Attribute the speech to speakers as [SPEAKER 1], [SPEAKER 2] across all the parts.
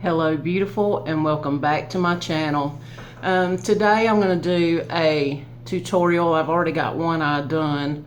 [SPEAKER 1] Hello beautiful, and welcome back to my channel. Today I'm going to do a tutorial. I've already got one I done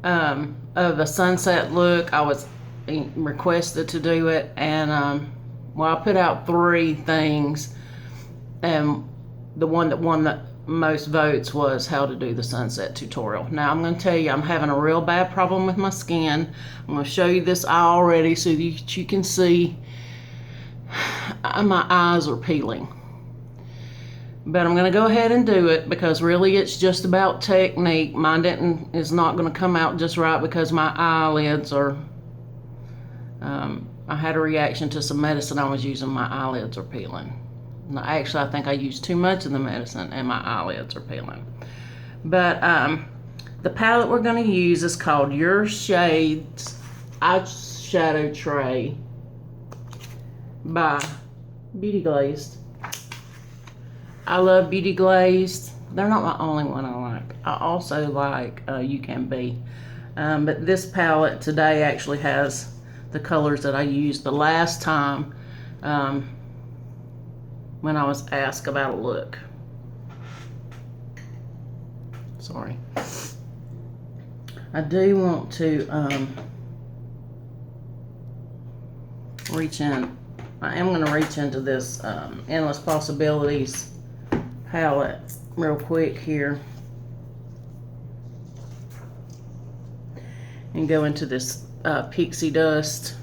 [SPEAKER 1] of a sunset look. I was requested to do it, and well, I put out 3 things, and the one that won the most votes was how to do the sunset tutorial. Now I'm going to tell you, I'm having a real bad problem with my skin. I'm going to show you this eye already so that you can see my eyes are peeling. But I'm going to go ahead and do it because really it's just about technique. Mine is not going to come out just right because my eyelids are, I had a reaction to some medicine I was using. My eyelids are peeling. Now, actually, I think I used too much of the medicine and my eyelids are peeling. But the palette we're going to use is called Your Shades Eyeshadow Tray by Beauty Glazed. I love Beauty Glazed. They're not my only one I like. I also like You Can Be. But this palette today actually has the colors that I used the last time when I was asked about a look. Sorry. I do want to reach in. I am going to reach into this Endless Possibilities palette real quick here and go into this Pixie Dust.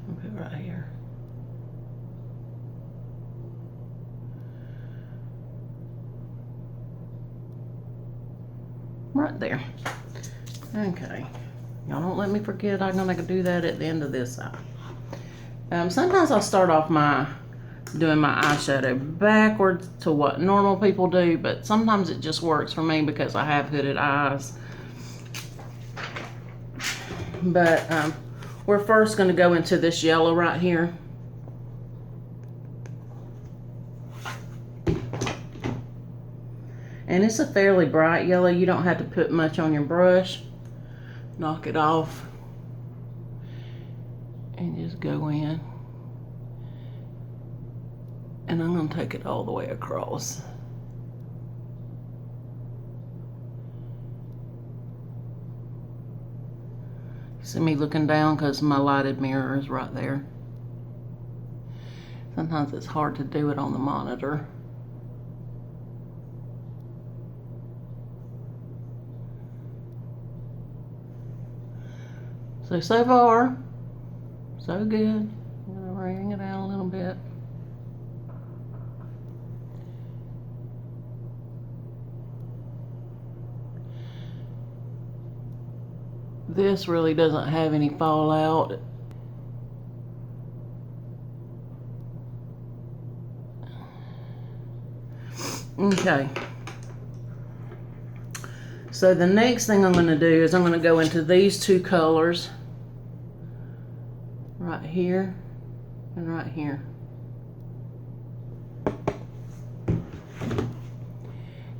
[SPEAKER 1] I'll put it right here. Right there. Okay. Y'all don't let me forget I'm going to do that at the end of this eye. Sometimes I'll start off doing my eyeshadow backwards to what normal people do, but sometimes it just works for me because I have hooded eyes. But we're first going to go into this yellow right here. And it's a fairly bright yellow. You don't have to put much on your brush. Knock it off and just go in, and I'm going to take it all the way across. See me looking down because my lighted mirror is right there. Sometimes it's hard to do it on the monitor. So far, so good. I'm going to bring it out a little bit. This really doesn't have any fallout. Okay. So the next thing I'm going to do is I'm going to go into these 2 colors. Right here and right here.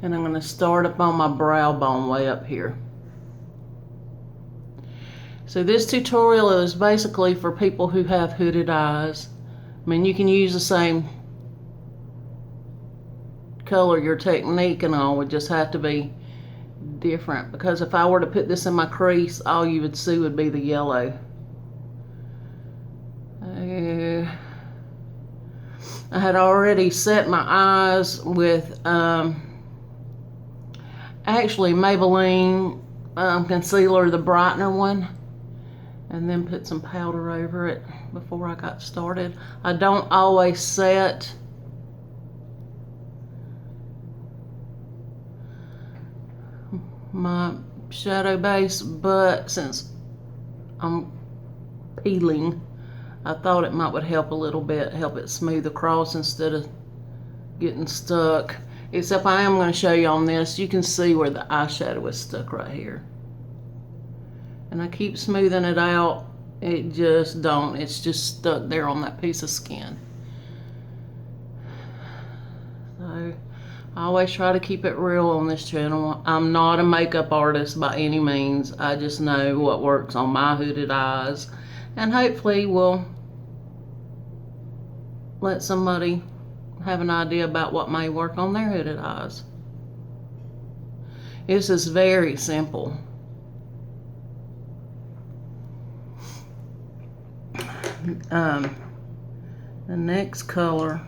[SPEAKER 1] And I'm going to start up on my brow bone way up here. So this tutorial is basically for people who have hooded eyes. I mean, you can use the same color. Your technique and all would just have to be different, because if I were to put this in my crease, all you would see would be the yellow. I had already set my eyes with actually Maybelline concealer, the brightener one, and then put some powder over it before I got started. I don't always set my shadow base, but since I'm peeling, I thought it would help a little bit, help it smooth across instead of getting stuck. Except I am going to show you on this, you can see where the eyeshadow is stuck right here. And I keep smoothing it out, it just don't, it's just stuck there on that piece of skin. So I always try to keep it real on this channel. I'm not a makeup artist by any means. I just know what works on my hooded eyes, and hopefully will let somebody have an idea about what may work on their hooded eyes. This is very simple. The next color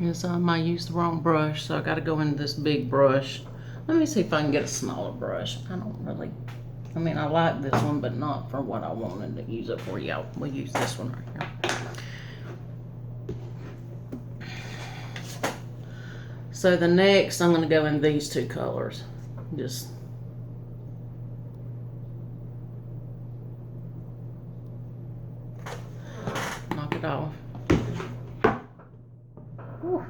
[SPEAKER 1] is I might use the wrong brush, so I got to go into this big brush. Let me see if I can get a smaller brush. I mean, I like this one, but not for what I wanted to use it for. Yeah, we'll use this one right here. So the next, I'm going to go in these two colors. Just knock it off. Whew.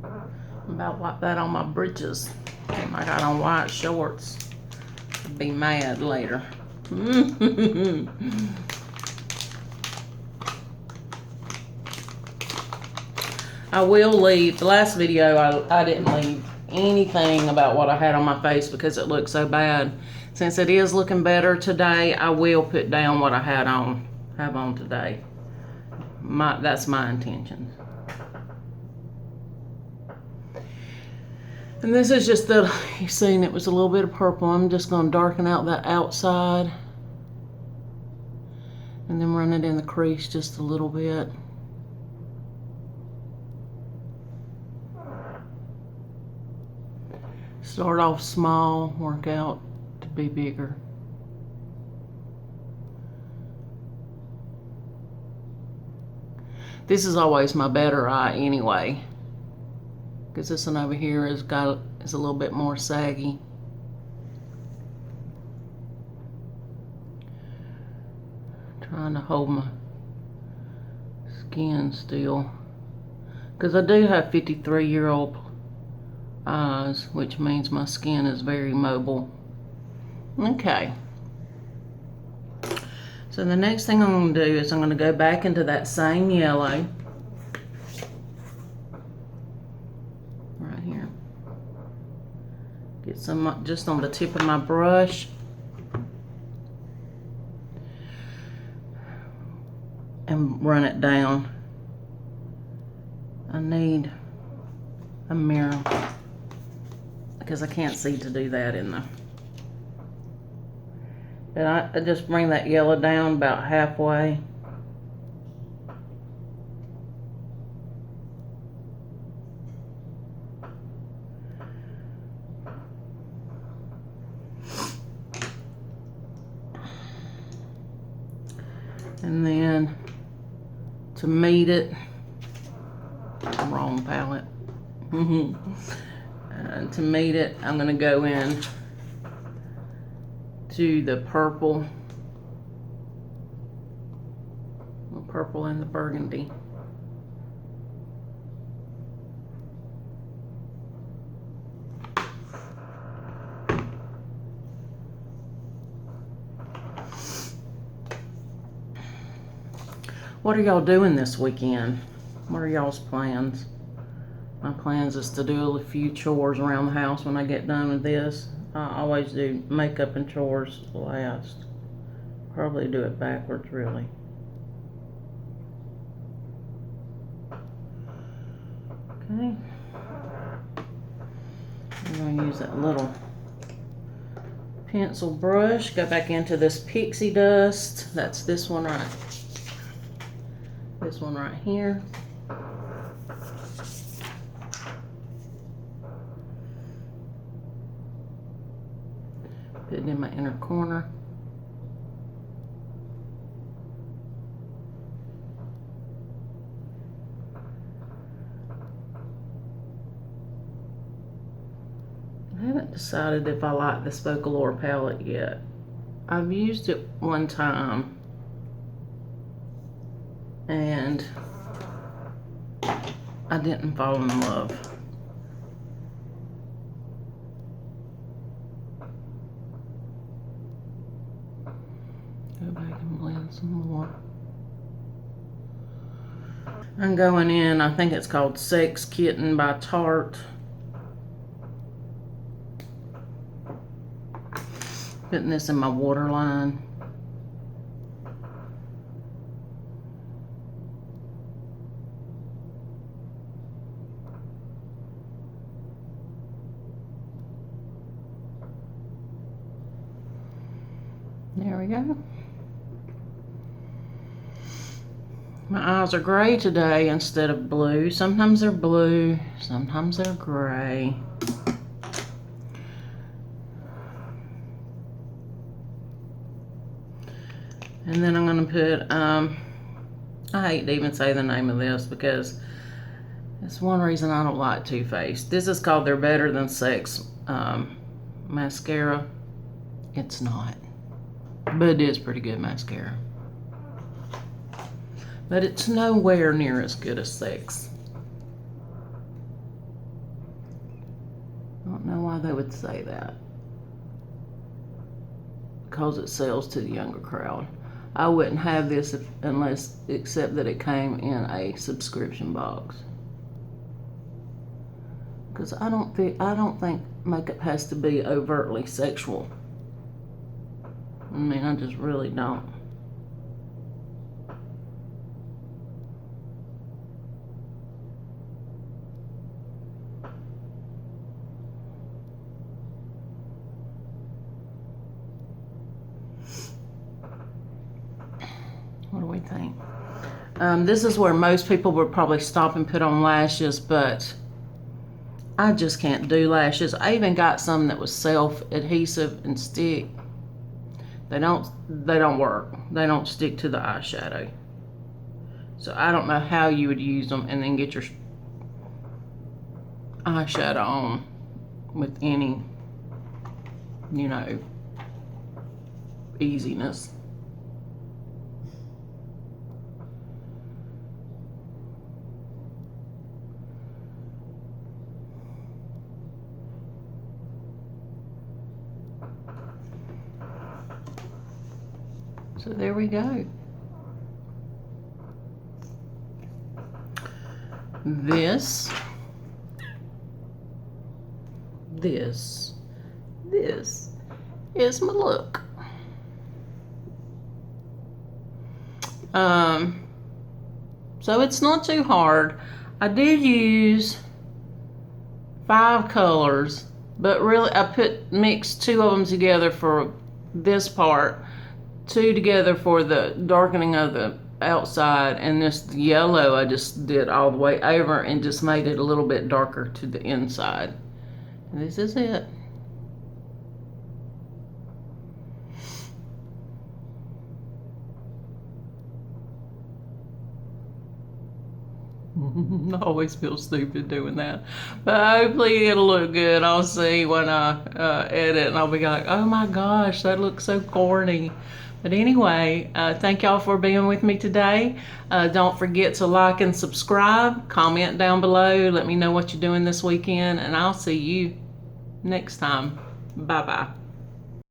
[SPEAKER 1] I'm about to wipe that on my britches. I got on white shorts. I'll be mad later. I will leave. The last video, I didn't leave anything about what I had on my face because it looked so bad. Since it is looking better today, I will put down what I have on today. That's my intention. And this is just you've seen it was a little bit of purple. I'm just going to darken out that outside and then run it in the crease just a little bit. Start off small, work out to be bigger. This is always my better eye anyway, because this one over here is a little bit more saggy. Trying to hold my skin still, because I do have 53-year-old eyes, which means my skin is very mobile. Okay. So the next thing I'm going to do is I'm going to go back into that same yellow. Right here. Get some just on the tip of my brush. And run it down. I need a mirror, because I can't see to do that in the... And I just bring that yellow down about halfway. And then to meet it, wrong palette. To meet it, I'm going to go in to the purple and the burgundy. What are y'all doing this weekend? What are y'all's plans? My plans is to do a few chores around the house when I get done with this. I always do makeup and chores last. Probably do it backwards, really. Okay. I'm going to use that little pencil brush. Go back into this pixie dust. That's this one right here. Put it in my inner corner. I haven't decided if I like this Vocalure palette yet. I've used it one time and I didn't fall in love. Go back and blend some more. I'm going in, I think it's called Sex Kitten by Tarte. Putting this in my waterline. There we go. My eyes are gray today instead of blue. Sometimes they're blue, sometimes they're gray. And then I'm going to put, I hate to even say the name of this because it's one reason I don't like Too Faced. This is called They're Better Than Sex mascara. It's not, but it is pretty good mascara. But it's nowhere near as good as Sex. I don't know why they would say that. Because it sells to the younger crowd. I wouldn't have this except that it came in a subscription box. Because I don't think makeup has to be overtly sexual. I mean, I just really don't. What do we think? This is where most people would probably stop and put on lashes, but I just can't do lashes. I even got some that was self-adhesive and stick. They don't work. They don't stick to the eyeshadow. So I don't know how you would use them and then get your eyeshadow on with any, you know, easiness. So there we go. This is my look. So it's not too hard. I did use 5 colors, but really I mixed 2 of them together for this part, 2 together for the darkening of the outside, and this yellow I just did all the way over and just made it a little bit darker to the inside. And this is it. I always feel stupid doing that, but hopefully it'll look good. I'll see when I edit, and I'll be like, oh my gosh, that looks so corny. But anyway, thank y'all for being with me today. Don't forget to like and subscribe. Comment down below. Let me know what you're doing this weekend, and I'll see you next time. Bye-bye.